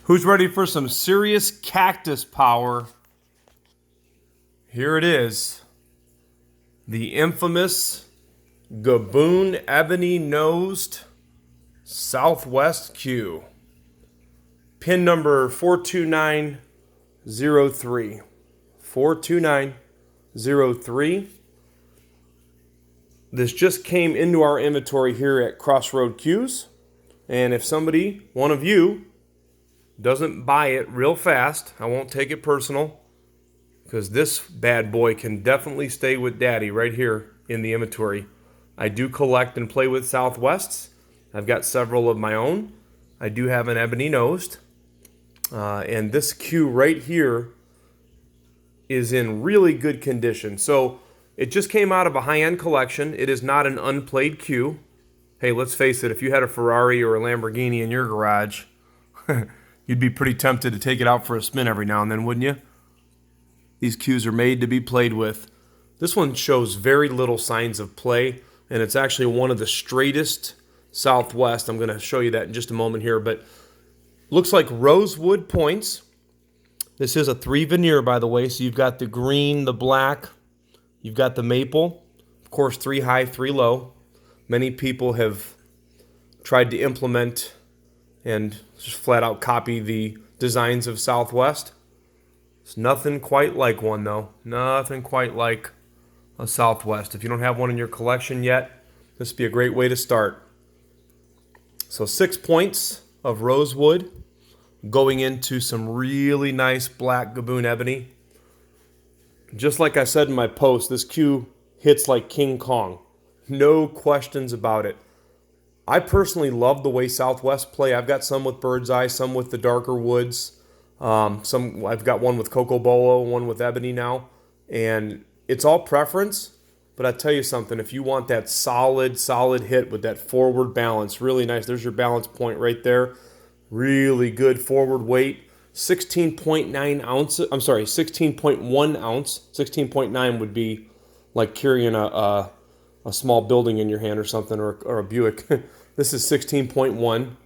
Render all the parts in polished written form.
Who's ready for some serious cactus power? Here it is. The infamous Gabon Ebony Nosed Southwest Cue. Pin number 42903. 42903. This just came into our inventory here at Crossroad Cues. And if somebody, one of you, doesn't buy it real fast, I won't take it personal, because this bad boy can definitely stay with Daddy right here in the inventory. I do collect and play with Southwests. I've got several of my own. I do have an Ebony Nosed. And this cue right here is in really good condition. So it just came out of a high-end collection. It is not an unplayed cue. Hey, let's face it, if you had a Ferrari or a Lamborghini in your garage, you'd be pretty tempted to take it out for a spin every now and then, wouldn't you? These cues are made to be played with. This one shows very little signs of play, and it's actually one of the straightest Southwest. I'm going to show you that in just a moment here, but looks like rosewood points. This is a 3 veneer, by the way, so you've got the green, the black, you've got the maple, of course 3 high, 3 low. Many people have tried to implement and just flat out copy the designs of Southwest. It's nothing quite like one, though. Nothing quite like a Southwest. If you don't have one in your collection yet, this would be a great way to start. So 6 points of rosewood going into some really nice black Gabon ebony. Just like I said in my post, this cue hits like King Kong. No questions about it. I personally love the way Southwest play. I've got some with bird's eye, some with the darker woods. I've got one with Coco Bolo, one with ebony now. And it's all preference. But I tell you something, if you want that solid hit with that forward balance, really nice. There's your balance point right there. Really good forward weight. 16.9 ounces. I'm sorry, 16.1 ounce. 16.9 would be like carrying a small building in your hand or something, or a Buick. This is 16.1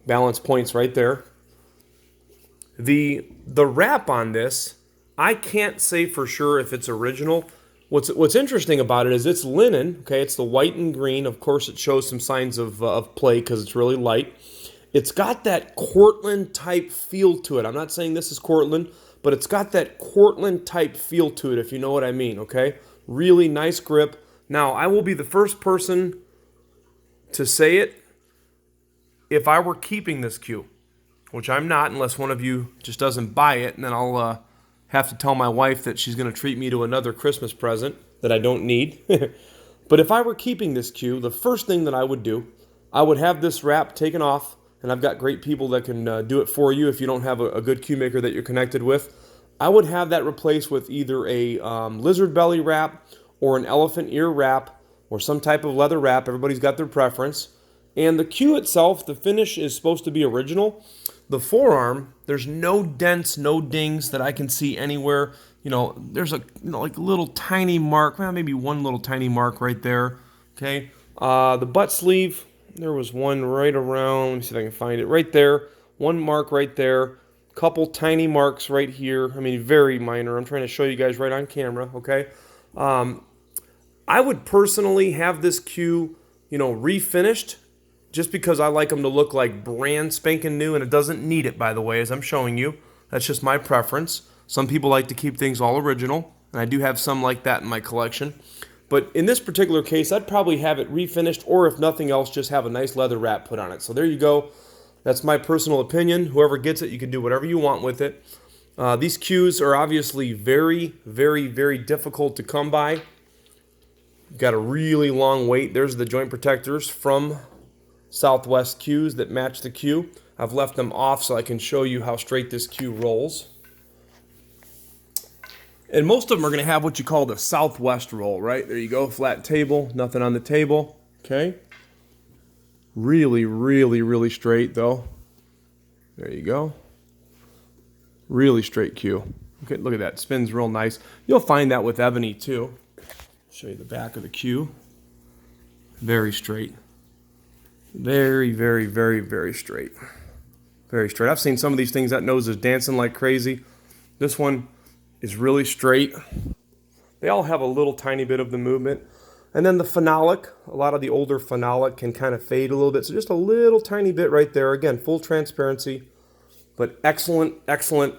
balance points right there. The wrap on this, I can't say for sure if it's original. What's interesting about it is it's linen. Okay, it's the white and green. Of course, it shows some signs of play because it's really light. It's got that Cortland type feel to it. I'm not saying this is Cortland, but it's got that Cortland type feel to it, if you know what I mean. Okay, really nice grip. Now, I will be the first person to say it if I were keeping this cue, which I'm not unless one of you just doesn't buy it, and then I'll have to tell my wife that she's going to treat me to another Christmas present that I don't need. But if I were keeping this cue, the first thing that I would do, I would have this wrap taken off, and I've got great people that can do it for you if you don't have a good cue maker that you're connected with. I would have that replaced with either a lizard belly wrap or an elephant ear wrap, or some type of leather wrap. Everybody's got their preference. And the cue itself, the finish is supposed to be original. The forearm, there's no dents, no dings that I can see anywhere. You know, there's like a little tiny mark, well, maybe one little tiny mark right there. Okay. The butt sleeve, there was one right around, let me see if I can find it, right there. One mark right there. Couple tiny marks right here. I mean, very minor. I'm trying to show you guys right on camera, okay? I would personally have this cue, refinished, just because I like them to look like brand spanking new, and it doesn't need it, by the way, as I'm showing you. That's just my preference. Some people like to keep things all original, and I do have some like that in my collection. But in this particular case, I'd probably have it refinished, or if nothing else, just have a nice leather wrap put on it. So there you go. That's my personal opinion. Whoever gets it, you can do whatever you want with it. These cues are obviously very, very, very difficult to come by. Got a really long weight. There's the joint protectors from Southwest cues that match the cue. I've left them off so I can show you how straight this cue rolls. And most of them are going to have what you call the Southwest roll, right? There you go, flat table, nothing on the table, okay? Really, really, really straight though. There you go. Really straight cue. Okay, look at that, spins real nice. You'll find that with ebony too. Show you the back of the cue. Very straight. Very, very, very, very straight. Very straight. I've seen some of these things that nose is dancing like crazy. This one is really straight. They all have a little tiny bit of the movement. And then the phenolic, a lot of the older phenolic can kind of fade a little bit. So just a little tiny bit right there. Again, full transparency, but excellent, excellent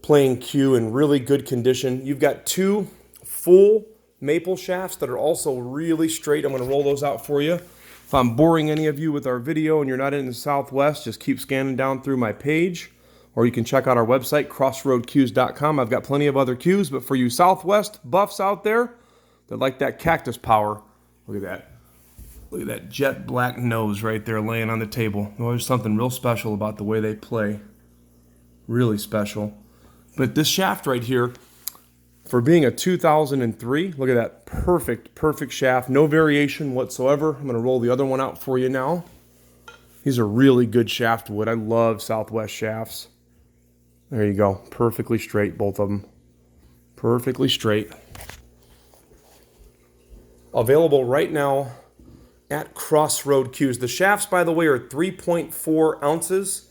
playing cue in really good condition. You've got two full maple shafts that are also really straight. I'm going to roll those out for you. If I'm boring any of you with our video and you're not in the Southwest, just keep scanning down through my page, or you can check out our website, crossroadcues.com. I've got plenty of other cues, but for you Southwest buffs out there that like that Cactus Power, look at that. Look at that jet black nose right there laying on the table. Oh, there's something real special about the way they play. Really special. But this shaft right here, for being a 2003, look at that perfect shaft. No variation whatsoever. I'm going to roll the other one out for you now. These are really good shaft wood. I love Southwest shafts. There you go. Perfectly straight, both of them. Perfectly straight. Available right now at Crossroad Cues. The shafts, by the way, are 3.4 ounces.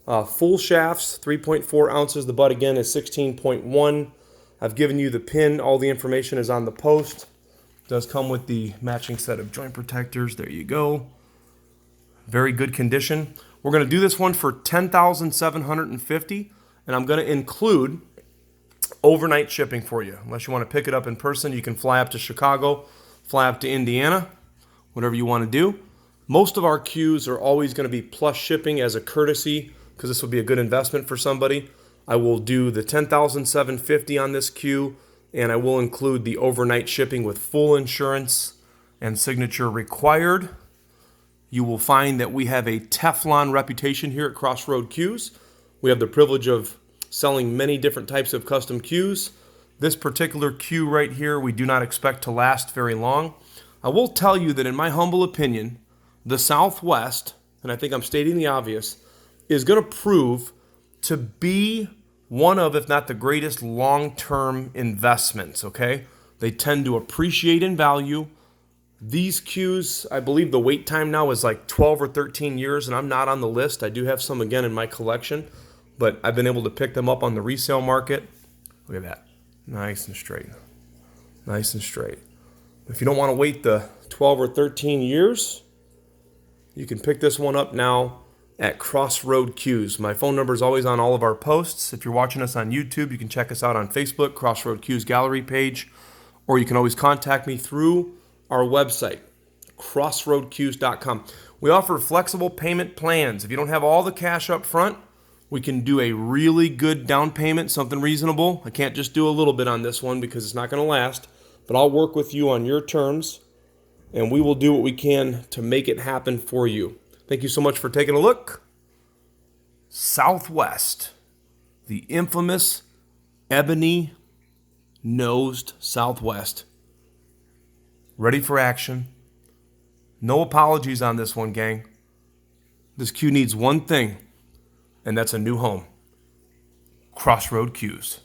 Full shafts, 3.4 ounces. The butt, again, is 16.1. I've given you the pin. All the information is on the post. It does come with the matching set of joint protectors. There you go. Very good condition. We're going to do this one for $10,750, and I'm going to include overnight shipping for you. Unless you want to pick it up in person, you can fly up to Chicago, fly up to Indiana, whatever you want to do. Most of our cues are always going to be plus shipping as a courtesy, because this will be a good investment for somebody. I will do the $10,750 on this cue, and I will include the overnight shipping with full insurance and signature required. You will find that we have a Teflon reputation here at Crossroad Cues. We have the privilege of selling many different types of custom cues. This particular cue right here, we do not expect to last very long. I will tell you that in my humble opinion, the Southwest, and I think I'm stating the obvious, is going to prove to be one of, if not the greatest, long-term investments, okay? They tend to appreciate in value. These cues, I believe the wait time now is like 12 or 13 years, and I'm not on the list. I do have some, again, in my collection, but I've been able to pick them up on the resale market. Look at that. Nice and straight. Nice and straight. If you don't want to wait the 12 or 13 years, you can pick this one up now at Crossroad Cues. My phone number is always on all of our posts. If you're watching us on YouTube, you can check us out on Facebook, Crossroad Cues Gallery page, or you can always contact me through our website, crossroadcues.com. We offer flexible payment plans. If you don't have all the cash up front, we can do a really good down payment, something reasonable. I can't just do a little bit on this one because it's not going to last, but I'll work with you on your terms, and we will do what we can to make it happen for you. Thank you so much for taking a look. Southwest, the infamous Ebony Nosed Southwest. Ready for action. No apologies on this one, gang. This cue needs one thing, and that's a new home. Crossroad Cues.